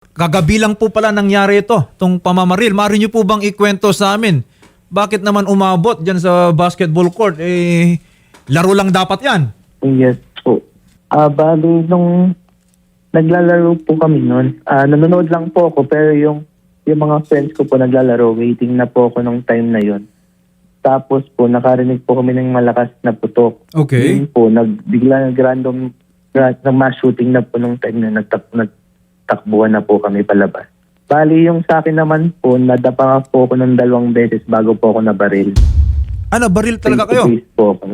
Kagabi lang po pala nangyari ito, itong pamamaril. Maaari niyo po bang ikwento sa amin? Bakit naman umabot dyan sa basketball court? Laro lang dapat yan. Yes po. Bali, nung naglalaro po kami noon, nanonood lang po ako pero yung mga friends ko po naglalaro, waiting na po ako nung time na yon. Tapos po, nakarinig po kami ng malakas na putok. Okay. Yun po, bigla nag-random mass shooting na po nung time na nagtakbuhan na po kami palabas. Bali, yung sa akin naman po, nadapa po ako ng 2 beses bago po ako nabaril. Baril talaga kayo? Face po ako.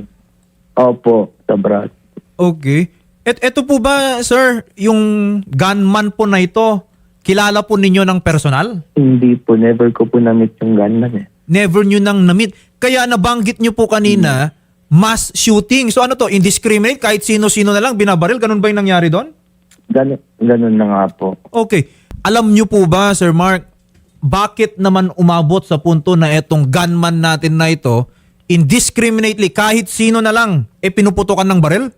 Opo, sobra. Okay. Eto po ba, sir, yung gunman po na ito, kilala po ninyo ng personal? Hindi po, never ko po na-meet yung gunman eh. Never nyo nang na-meet. Kaya nabanggit nyo po kanina, mass shooting. So ano to, indiscriminate, kahit sino-sino na lang binabaril? Ganun ba yung nangyari doon? Ganun na nga po. Okay. Alam nyo po ba, Sir Mark, bakit naman umabot sa punto na etong gunman natin na ito, indiscriminately, kahit sino na lang, pinuputokan ng baril?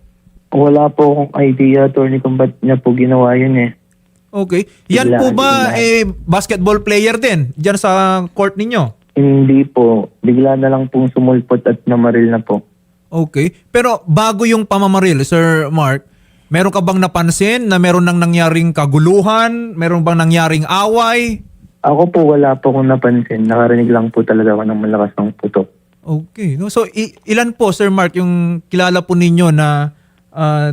Wala po akong idea, attorney, kung ba't niya po ginawa yun eh. Okay. Yan po ba basketball player din dyan sa court ninyo? Hindi po. Bigla na lang pong sumulpot at namaril na po. Okay. Pero bago yung pamamaril, Sir Mark, meron ka bang napansin na meron nang nangyaring kaguluhan? Meron bang nangyaring away? Ako po wala po akong napansin. Nakarinig lang po talaga ako ng malakas ng putok. Okay. No? So ilan po, Sir Mark, yung kilala po ninyo na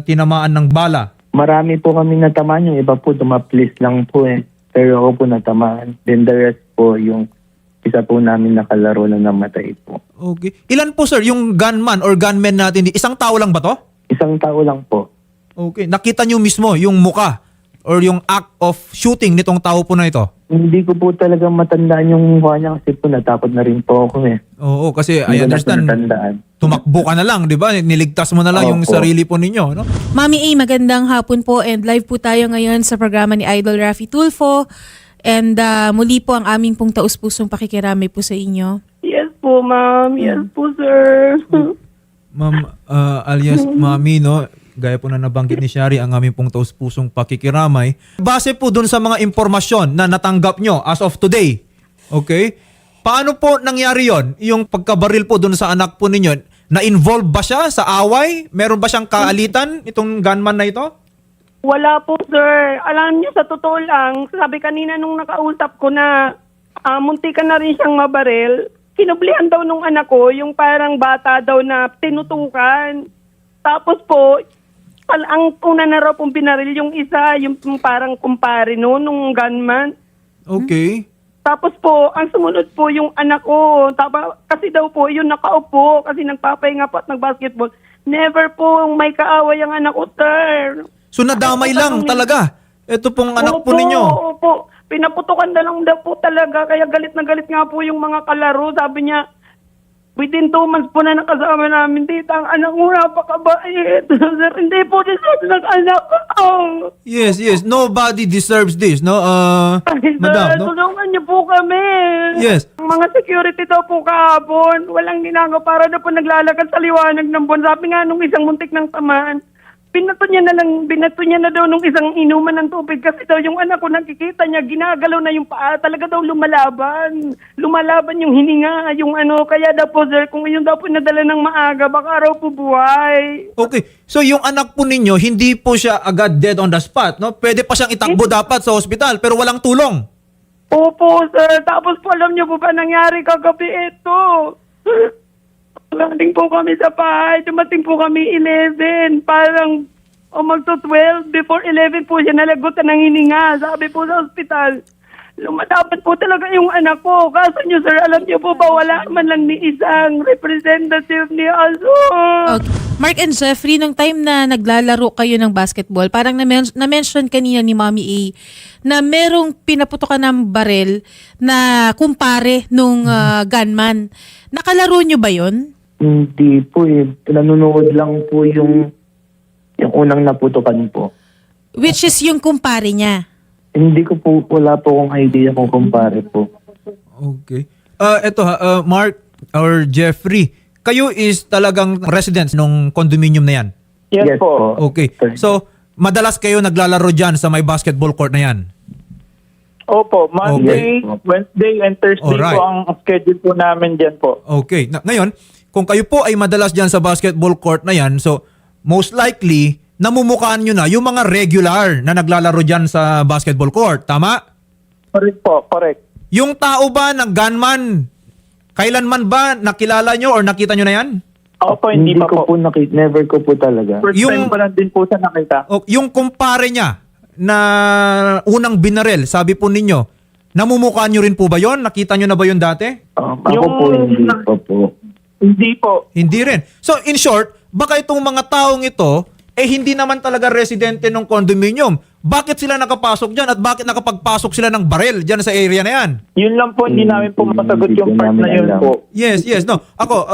tinamaan ng bala? Marami po kami natamaan. Yung iba po dumaplis lang po eh. Pero ako po natamaan. Then the rest po yung isa po namin nakalaro na namatay po. Okay. Ilan po, sir, yung gunman or gunmen natin? Isang tao lang ba to? Isang tao lang po. Okay. Nakita nyo mismo yung muka or yung act of shooting nitong tao po na ito? Hindi ko po talaga matandaan yung mukha niya kasi po natakot na rin po ako eh. Oo, kasi I Hindi ko na po understand, natandaan. tumakbo ka na lang, di ba? Niligtas mo na lang yung Opo. sarili po ninyo, no? Mami A, magandang hapon po and live po tayo ngayon sa programa ni Idol Raffy Tulfo. And muli po ang aming pong taus-pusong pakikiramay po sa inyo. Yes po, ma'am. Yes po, sir. Ma'am, alias Mami, no? Gaya po na nabanggit ni Shari, ang aming pong taus-pusong pakikiramay. Base po dun sa mga impormasyon na natanggap nyo as of today, okay? Paano po nangyari yon? Yung pagkabaril po dun sa anak po ninyo, na-involve ba siya sa away? Meron ba siyang kaalitan, itong gunman na ito? Wala po, sir. Alam niyo, sa totoo lang, sabi kanina nung nakausap ko na muntikan na rin siyang mabaril, kinublihan daw nung anak ko, yung parang bata daw na tinutukan. Tapos po, ang una na raw pong binaril yung isa, yung parang kumpare no, nung gunman. Okay. Tapos po, ang sumunod po yung anak ko. Kasi daw po, yung nakaupo, kasi nagpapahinga po at nag-basketball. Never po may kaaway ang anak ko, sir. So nadamay lang talaga. Ito pong anak po Opo, ninyo. Opo, pinaputukan na lang daw po talaga. Kaya galit na galit nga po yung mga kalaro. Sabi niya, within 2 months po na nakasama namin dito. Ang anak mo napakabait. Sir, hindi po deserve ng anak ko. Yes. Nobody deserves this, no? Ay, Madam, sir, no? tulungan niyo po kami. Yes. Ang mga security daw po kahapon, walang ginagawa para na po naglalakad sa liwanag ng buwan. Sabi nga nung isang muntik ng tamaan, binato niya na daw nung isang inuman ng tubig kasi daw yung anak ko nakikita niya, ginagalaw na yung paa, talaga daw lumalaban. Lumalaban yung hininga, yung ano, kaya daw po sir, kung yun daw po nadala ng maaga, baka raw po buhay. Okay. So yung anak po ninyo, hindi po siya agad dead on the spot, no? Pwede pa siyang itakbo dapat sa ospital, pero walang tulong. Opo sir, tapos po alam niyo po ba nangyari kagabi ito? Dumating po kami sa bahay, dumating po kami 11, parang magto-12, before 11 po siya nalagot ng hininga, sabi po sa ospital. Lumadapat po talaga yung anak ko. Kaso nyo sir, alam niyo po ba, wala man lang ni isang representative ni ASO. Okay. Mark and Jeffrey, nung time na naglalaro kayo ng basketball, parang na-mention kanina ni Mommy A na merong pinaputokan ng baril na kumpare nung gunman. Nakalaro nyo ba yon? Hindi po eh. Nanonood lang po yung unang naputukan po. Which is yung kumpare niya. Hindi ko po, wala po akong idea kung kumpare po. Okay. Eto ha, Mark or Jeffrey, kayo is talagang residents nung condominium na yan? Yes po. Okay. So, madalas kayo naglalaro dyan sa may basketball court na yan? Opo, Monday, Okay. Wednesday, and Thursday Alright. po ang schedule po namin dyan po. Okay. Ngayon, kung kayo po ay madalas dyan sa basketball court na yan, so most likely, namumukhaan nyo na yung mga regular na naglalaro dyan sa basketball court. Tama? Correct po, correct. Yung tao ba ng gunman, kailanman ba nakilala nyo or nakita nyo na yan? Opo, hindi pa ko po. po nakita, never ko po talaga. First Yung- time ko lang din po sa nakita. O, yung kumpare niya na unang binarel, sabi po ninyo, namumukhaan nyo rin po ba yon? Nakita nyo na ba yon dati? Ako Yung- po, hindi pa po. Hindi po. Hindi rin. So in short, baka itong mga taong ito, hindi naman talaga residente ng condominium. Bakit sila nakapasok dyan at bakit nakapagpasok sila ng barel dyan sa area na yan? Yun lang po, hindi namin po masagot Hindi yung po part na namin yun alam. po. Yes, yes. No. Ako,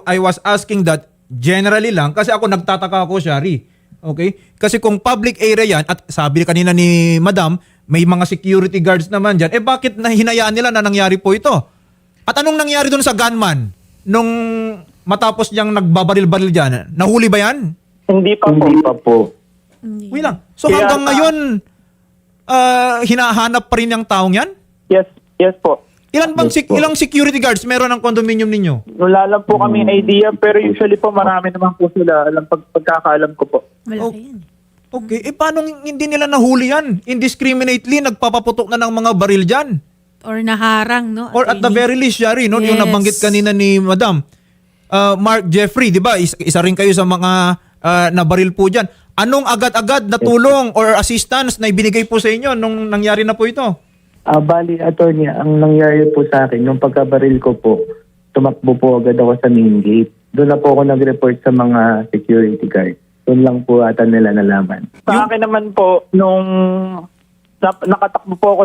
I was asking that generally lang kasi ako nagtataka ako, Shari. Okay? Kasi kung public area yan, at sabi kanina ni Madam, may mga security guards naman dyan, bakit hinayaan nila na nangyari po ito? At anong nangyari doon sa gunman? Nung matapos niyang nagbabaril-baril dyan, nahuli ba yan? Hindi pa po. Hindi pa po. Wait lang. So Kaya, hanggang ngayon, hinahanap pa rin yung taong yan? Yes, yes po. Yes po. Ilang security guards meron ng condominium ninyo? Wala lang po kami idea, pero usually po marami naman po sila. Alam, pagkakaalam ko po. Malaki yan. Okay, paano hindi nila nahuli yan? Indiscriminately, nagpapaputok na ng mga baril dyan. Or naharang, no? Or at the attorney? very least, Shari, no, yung Yes. nabanggit kanina ni Madam, Mark Jeffrey, di ba? Isa rin kayo sa mga nabaril po dyan. Anong agad-agad na tulong or assistance na ibinigay po sa inyo nung nangyari na po ito? Bali, attorney, ang nangyari po sa akin, nung pagkabaril ko po, tumakbo po agad ako sa main gate. Doon na po ako nag-report sa mga security guard. Doon lang po ata nila nalaman. Sa akin naman po, nung nakatakbo po ako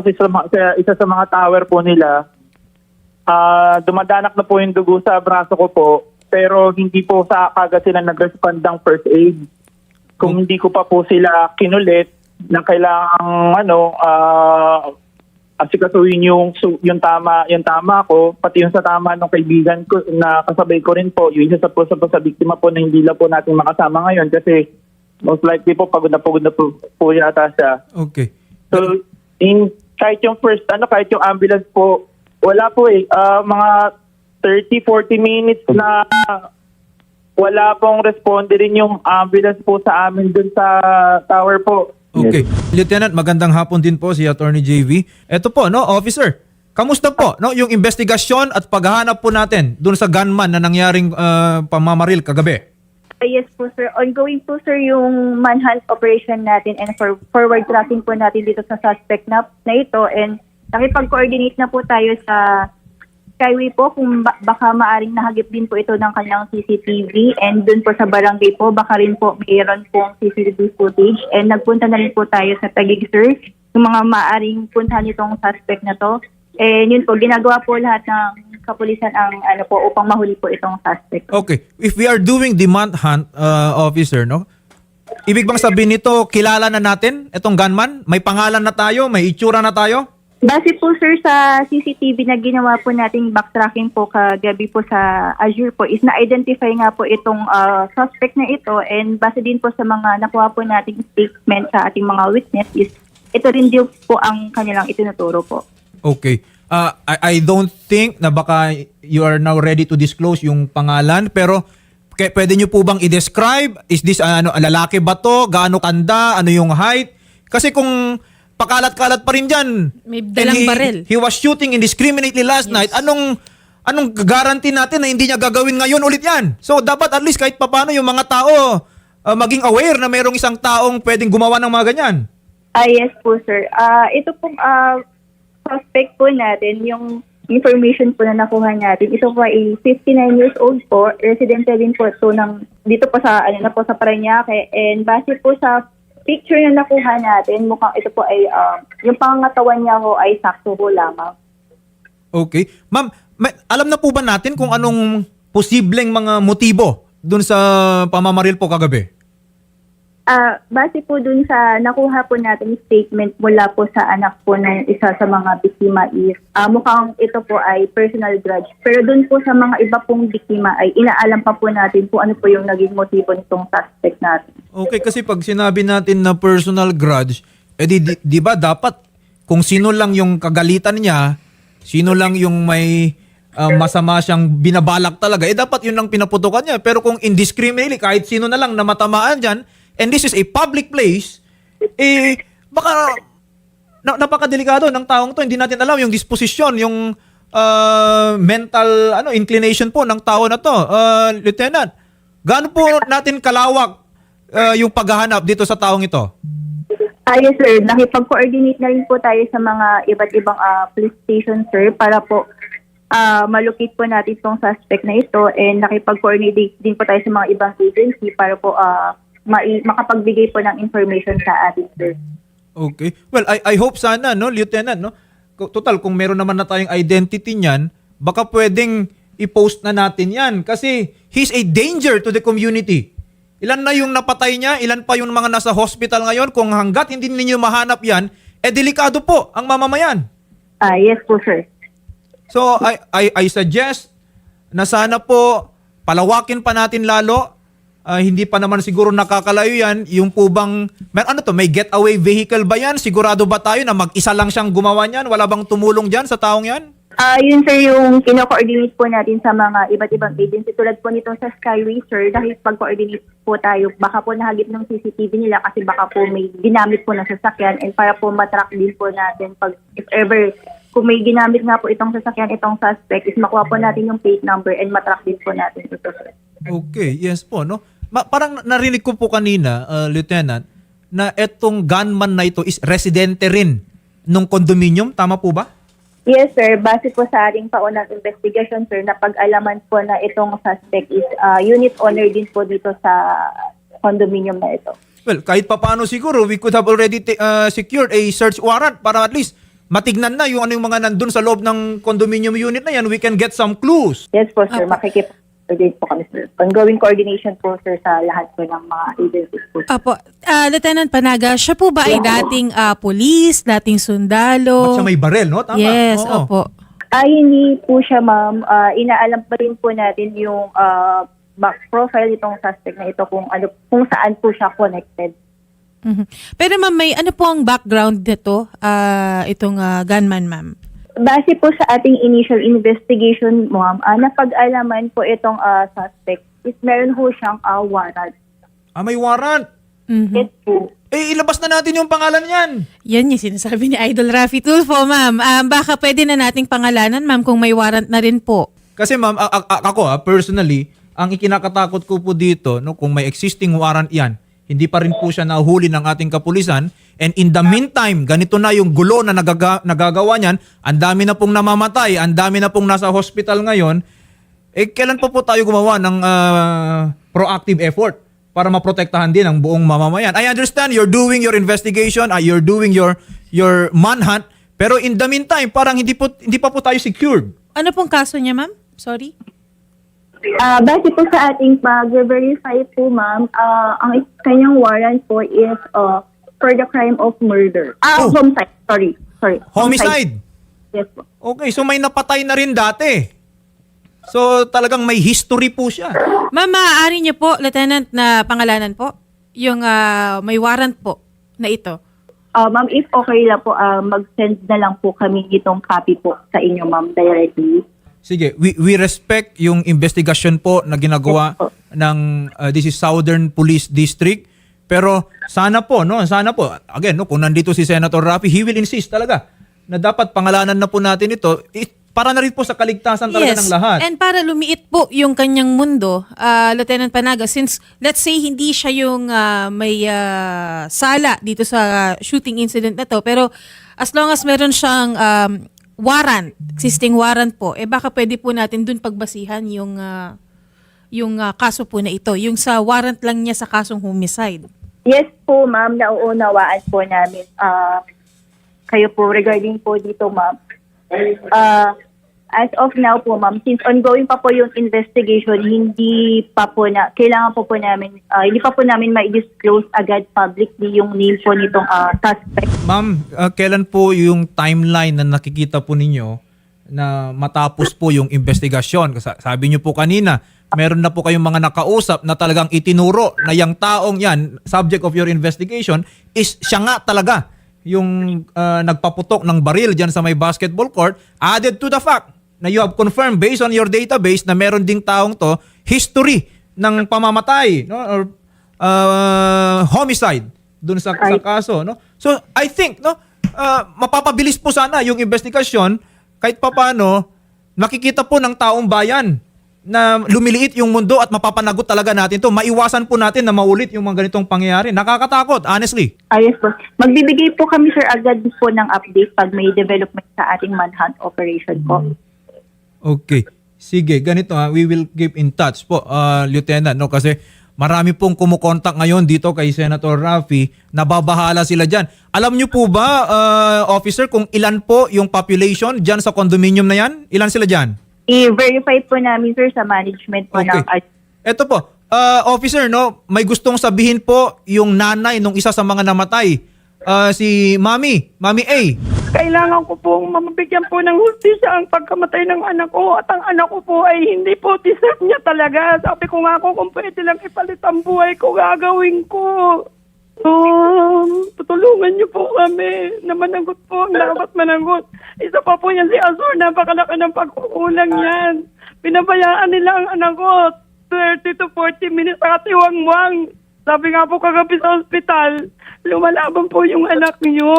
sa isa sa mga tower po nila, dumadanak na po yung dugo sa braso ko po, pero hindi po sa kagad sila nag-respond ng first aid. Kung hindi ko pa po sila kinulit na kailangang asikasuhin yung tama ko, pati yung sa tama ng kaibigan ko na kasabay ko rin po, yung isa po sa biktima po na hindi lang po natin makasama ngayon kasi most likely po pagod na po yata siya. Okay. So, kahit yung kahit yung ambulance po, wala po mga 30-40 minutes na wala pong responde rin yung ambulance po sa amin dun sa tower po. Okay. Lieutenant, magandang hapon din po si Attorney JV. Ito po, no, officer. Kamusta po, no, yung investigasyon at paghahanap po natin doon sa gunman na nangyaring pamamaril kagabi? Yes po sir. Ongoing po sir yung manhunt operation natin and forward tracking po natin dito sa suspect na ito and nakipag-coordinate na po tayo sa Skyway po kung baka maaring nahagip din po ito ng kanilang CCTV and dun po sa barangay po baka rin po mayroon pong CCTV footage and nagpunta na rin po tayo sa Taguig sir yung mga maaring puntahan itong suspect na to. And yun po, ginagawa po lahat ng kapulisan ang upang mahuli po itong suspect. Okay. If we are doing the manhunt, officer, no? Ibig bang sabihin nito, kilala na natin itong gunman? May pangalan na tayo? May itsura na tayo? Base po sir sa CCTV na ginawa po nating backtracking po kagabi po sa Azure po is na-identify nga po itong suspect na ito and base din po sa mga nakuha po nating statement sa ating mga witness is ito rin din po ang kanilang itinuturo po. Okay. I don't think na baka you are now ready to disclose yung pangalan pero pwede nyo po bang i-describe? Is this lalaki ba to? Gaano kanda? Ano yung height? Kasi kung pakalat-kalat pa rin dyan. May dalang baril. He was shooting indiscriminately last night. Anong guarantee natin na hindi niya gagawin ngayon ulit yan? So dapat at least kahit papano yung mga tao maging aware na mayroong isang taong pwedeng gumawa ng mga ganyan. Yes po sir. Ito pong suspect po natin, yung information po na nakuha natin, ito po ay 59 years old po, residente din po ito dito po sa, sa Parañaque, and base po sa picture na nakuha natin, mukhang ito po ay, yung pangangatawan niya ho ay sakto po lamang. Okay. Ma'am, alam na po ba natin kung anong posibleng mga motibo dun sa pamamaril po kagabi? Base po dun sa nakuha po natin statement mula po sa anak po ng isa sa mga biktima is mukhang ito po ay personal grudge. Pero dun po sa mga iba pong biktima ay inaalam pa po natin kung ano po yung naging motibo nitong suspect natin. Okay, kasi pag sinabi natin na personal grudge, di ba dapat kung sino lang yung kagalitan niya, sino lang yung may masama siyang binabalak talaga, dapat yun lang pinaputukan niya. Pero kung indiscriminately, kahit sino na lang na matamaan dyan, and this is a public place, baka napakadelikado ng taong to. Hindi natin alam yung disposisyon, yung mental inclination po ng tao na to. Lieutenant, gaano po natin kalawak yung paghahanap dito sa taong ito? Yes, sir. Nakipag-coordinate na rin po tayo sa mga iba't ibang police station, sir, para po malocate po natin itong suspect na ito, and nakipag-coordinate din po tayo sa mga ibang agency para po makapagbigay po ng information sa atin, sir. Okay. Well, I hope sana, no, Lieutenant, no? Total, kung meron naman na tayong identity niyan, baka pwedeng i-post na natin yan kasi he's a danger to the community. Ilan na yung napatay niya, ilan pa yung mga nasa hospital ngayon, kung hanggat hindi ninyo mahanap yan, delikado po ang mamamayan. Yes po, sir. So, I suggest na sana po palawakin pa natin lalo. Hindi pa naman siguro nakakalayo yan. Yung po bang, may getaway vehicle ba yan? Sigurado ba tayo na mag-isa lang siyang gumawa niyan? Wala bang tumulong dyan sa taong yan? Yun, sir, yung kino-coordinate po natin sa mga iba't ibang agency. Tulad po nitong sa Skyway, sir, dahil pag-coordinate po tayo, baka po nahagip ng CCTV nila kasi baka po may ginamit po na sasakyan, and para po matrack din po natin pag if ever kung may ginamit nga po itong sasakyan, itong suspect, is makuha po natin yung plate number and matrack din po natin ito, sir. Okay, yes po, no? Parang narinig ko po kanina, Lieutenant, na etong gunman na ito is residente rin nung condominium. Tama po ba? Yes, sir. Base po sa ating paunang investigation, sir, napag-alaman po na itong suspect is unit owner din po dito sa condominium na ito. Well, kahit papaano siguro, we could have already secured a search warrant para at least matignan na yung mga nandun sa loob ng condominium unit na yan. We can get some clues. Yes po, sir. Makikipag-coordinate po kami, sir. Ongoing coordination po, sir, sa lahat po ng mga agencies po. Apo, Lieutenant Panaga, siya po ba ay dating police, dating sundalo? At siya may barel, no? Tama. Yes, Oo. opo. Hindi po siya, ma'am. Inaalam pa rin po natin yung back profile itong suspect na ito kung saan po siya connected. Mhm. Pero ma'am, may ano po ang background nito, itong gunman, ma'am? Base po sa ating initial investigation, ma'am, napag-alaman po itong suspect is meron po siyang warrant. May warrant. Mhm. Yes po. Ilabas na natin yung pangalan niyan. Yan yung sinasabi ni Idol Raffy Tulfo, ma'am. Baka pwede na nating pangalanan, ma'am, kung may warrant na rin po. Kasi ma'am, ako personally, ang ikinakatakot ko po dito, no, kung may existing warrant yan, hindi pa rin po siya nahuli ng ating kapulisan. And in the meantime, ganito na yung gulo na nagagawa niyan. Ang dami na pong namamatay, ang dami na pong nasa hospital ngayon. Kailan po tayo gumawa ng proactive effort para maprotektahan din ang buong mamamayan? I understand you're doing your investigation, you're doing your manhunt, pero in the meantime, parang hindi pa po tayo secured. Ano pong kaso niya, ma'am? Sorry? Base po sa ating pag-verify po, ma'am, ang kanyang warrant po is for the crime of murder. Homicide. Sorry. Homicide? Yes po. Okay, so may napatay na rin dati. So talagang may history po siya. Ma'am, maaari niyo po, Lieutenant, na pangalanan po yung may warrant po na ito. Ma'am, if okay lang po, mag-send na lang po kami itong copy po sa inyo, ma'am, directly. Sige, we respect yung investigation po na ginagawa ng this is Southern Police District. Pero sana po, again, no, kung nandito si Senator Raffy, he will insist talaga na dapat pangalanan na po natin ito para na rin po sa kaligtasan talaga ng lahat. And para lumiit po yung kanyang mundo, Lieutenant Panaga, since let's say hindi siya yung may sala dito sa shooting incident na to, pero as long as meron siyang warrant, existing warrant po, baka pwede po natin dun pagbasihan yung kaso po na ito, yung sa warrant lang niya sa kasong homicide. Yes po, ma'am, nauunawaan po namin kayo po regarding po dito, ma'am. As of now po, ma'am, since ongoing pa po yung investigation, hindi pa po namin ma-disclose agad publicly yung name po nitong suspect. Ma'am, kailan po yung timeline na nakikita po ninyo na matapos po yung investigasyon? Sabi niyo po kanina, meron na po kayong mga nakausap na talagang itinuro na yung taong yan, subject of your investigation, is siya nga talaga yung nagpaputok ng baril dyan sa may basketball court, added to the fact na you have confirmed based on your database na meron ding taong to history ng pamamatay, no, or homicide dun sa kaso, no. So I think, no, mapapabilis po sana yung investigasyon kahit papaano nakikita po ng taong bayan na lumiliit yung mundo at mapapanagot talaga natin to. Maiwasan po natin na maulit yung mga ganitong pangyayari. Nakakatakot, honestly. Yes po. Magbibigay po kami, sir, agad po ng update pag may development sa ating manhunt operation po. Okay. Sige, ganito ha. We will keep in touch po, Lieutenant, no? Kasi marami pong kumukontak ngayon dito kay Senator Raffy. Nababahala sila dyan. Alam niyo po ba, officer, kung ilan po yung population dyan sa condominium na yan? Ilan sila dyan? I-verify po namin, sir, sa management po ng... Ito po, officer, no, may gustong sabihin po yung nanay nung isa sa mga namatay. Si Mami A. Kailangan ko pong mabigyan po ng hustisya ang pagkamatay ng anak ko at ang anak ko po ay hindi po deserve niya talaga. Sabi ko nga kung pwede lang ipalit ang buhay ko, gagawin ko. Tutulungan niyo po kami na managot po ang dapat managot. Isa pa po yan si Azur, napakalaki ng pagkukulang yan. Pinabayaan nila ang anak ko 30 to 40 minutes sa katiwang-wang. Sabi nga po kagabi sa ospital, lumalaban po yung anak niyo.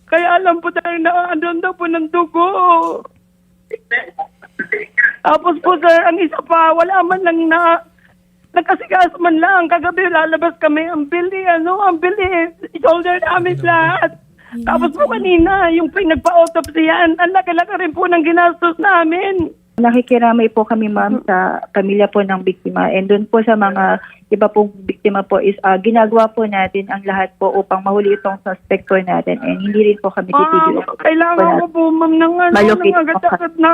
Kaya alam po tayo na andun daw po ng dugo. Tapos po sir, ang isa pa, wala man lang na nagkasigas man lang. Kagabi lalabas kami, ang bili, shoulder namin lahat. Tapos po kanina, yung pinagpa-autopsy yan, ang laki-laki rin po ng ginastos namin. Nakikiramay po kami, ma'am, sa pamilya po ng biktima. And doon po sa mga iba pong biktima po is ginagawa po natin ang lahat po upang mahuli itong suspect po natin. And hindi rin po kami titigil. Kailangan ko po, ma'am, ng Malupit po agad-agad na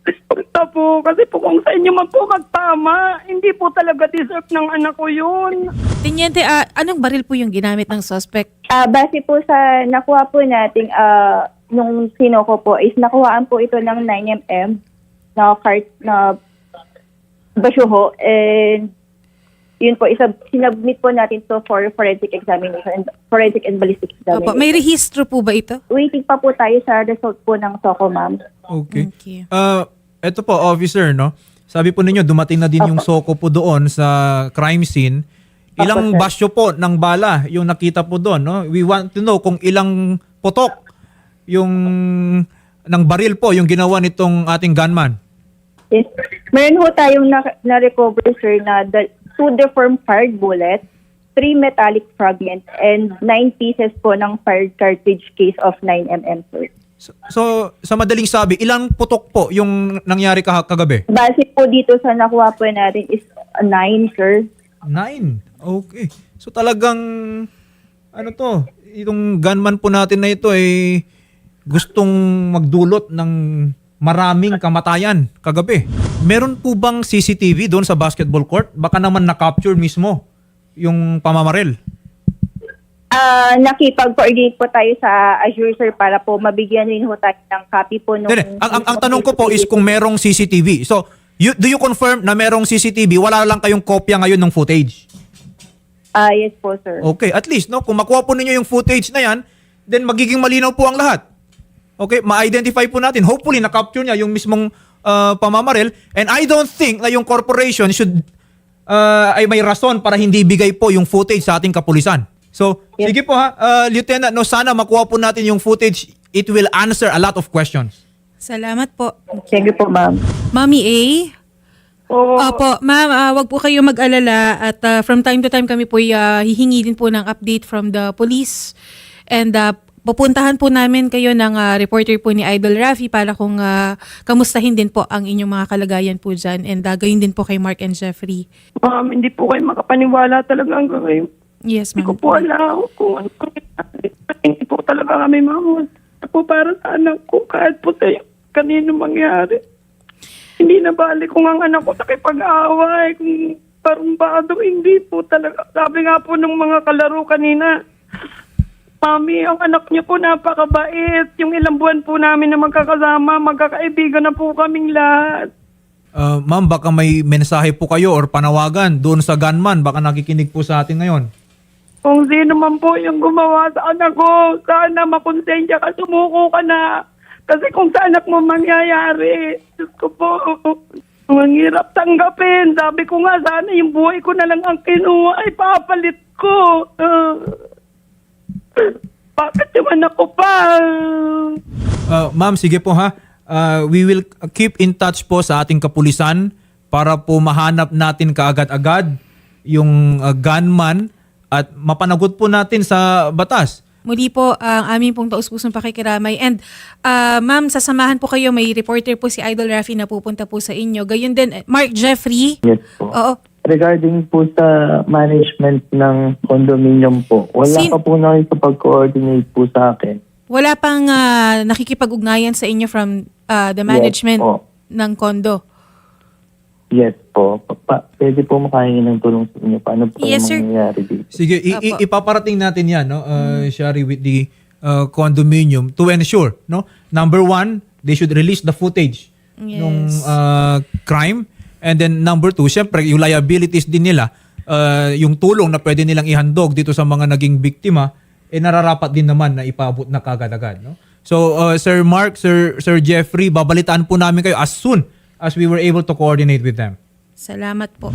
responsa po. Kasi po kung sa inyo man po magtama, hindi po talaga deserve ng anak ko yun. Teniente, anong baril po yung ginamit ng suspect? Base po sa nakuha po nating nung sinoko po is nakuhaan po ito ng 9mm na basyuho, and yun po sinubmit po natin to for forensic examination, forensic and ballistic examination. Opo, may rehistro po ba ito? Waiting pa po tayo sa result po ng SOCO, ma'am. Okay. Okay. Ito po, officer, no? Sabi po ninyo, dumating na din yung SOCO po doon sa crime scene. Ilang Opo, sir. basyo po ng bala yung nakita po doon, no? We want to know kung ilang putok yung ng baril po yung ginawa nitong ating gunman. Yes. Meron ho tayong na-recover, sir, na 2 deformed fired bullets, 3 metallic fragments, and 9 pieces po ng fired cartridge case of 9mm, sir. So, sa madaling sabi, ilang putok po yung nangyari kagabi? Base po dito sa nakuha po natin is 9, sir. 9. Okay. So talagang, itong gunman po natin na ito ay gustong magdulot ng maraming kamatayan kagabi. Meron po bang CCTV doon sa basketball court? Baka naman na-capture mismo yung pamamaril. Nakipag-coordinate po tayo sa Azure, sir, para po mabigyan rin ho tayo ng copy po nung... Ang tanong ko po is kung merong CCTV. So, do you confirm na merong CCTV? Wala lang kayong kopya ngayon ng footage? Yes po, sir. Okay, at least, no, kung makuha po ninyo yung footage na yan, then magiging malinaw po ang lahat. Okay, ma-identify po natin. Hopefully, na-capture niya yung mismong pamamaril. And I don't think na yung corporation should ay may rason para hindi bigay po yung footage sa ating kapulisan. So, Yes. sige po ha, Lieutenant, no, sana makuha po natin yung footage. It will answer a lot of questions. Salamat po. Thank you po, ma'am. Mami A? Oo. Opo, ma'am, wag po kayo mag-alala at from time to time kami po hihingi din po ng update from the police, and pupuntahan po namin kayo ng reporter po ni Idol Raffy para kung kamustahin din po ang inyong mga kalagayan po dyan, and gayon din po kay Mark and Jeffrey. Ma'am, hindi po kayo makapaniwala talaga hanggang ngayon. Yes, Hindi ko ma'am. po alam kung ano. Hindi po talaga kami mamon. Po para sa anak ko, kahit po tayo kanino mangyari. Hindi na bali kung ang anak ko nakipag-away, kung parumbado, hindi po talaga. Sabi nga po ng mga kalaro kanina, Mami, ang anak niyo po napakabait. Yung ilang buwan po namin na magkakasama, magkakaibigan na po kaming lahat. Ma'am, baka may mensahe po kayo or panawagan doon sa gunman. Baka nakikinig po sa atin ngayon. Kung sino man po yung gumawa sa anak ko, sana makonsensya ka, sumuko ka na. Kasi kung sa anak mo mangyayari, Diyos ko po, ang hirap tanggapin. Sabi ko nga, sana yung buhay ko na lang ang kinuha, ay papalit ko. Bakit yung anak ko pa? Ma'am, sige po ha. We will keep in touch po sa ating kapulisan para po mahanap natin kaagad-agad yung gunman at mapanagot po natin sa batas. Muli po, ang aming pong taus-pusong pakikiramay. And ma'am, sasamahan po kayo. May reporter po si Idol Rafi na pupunta po sa inyo. Gayon din, Mark Jeffrey. Yes po. Oo. Regarding po sa management ng condominium po, wala pa po nakikipag-coordinate po sa akin. Wala pang nakikipag-ugnayan sa inyo from the management Yes po. ng condo. Yes po. Pwede po makahingi ng tulong sa inyo. Paano po Yes, sir. mangyayari dito? Sige, Apo. ipaparating natin yan, no, Shari, with the condominium to ensure, no? Number one, they should release the footage nung crime. And then number two, syempre, yung liabilities din nila, yung tulong na pwede nilang ihandog dito sa mga naging biktima, nararapat din naman na ipaabot na kagad-agad, no? So, Sir Mark, Sir Jeffrey, babalitaan po namin kayo as soon as we were able to coordinate with them. Salamat po.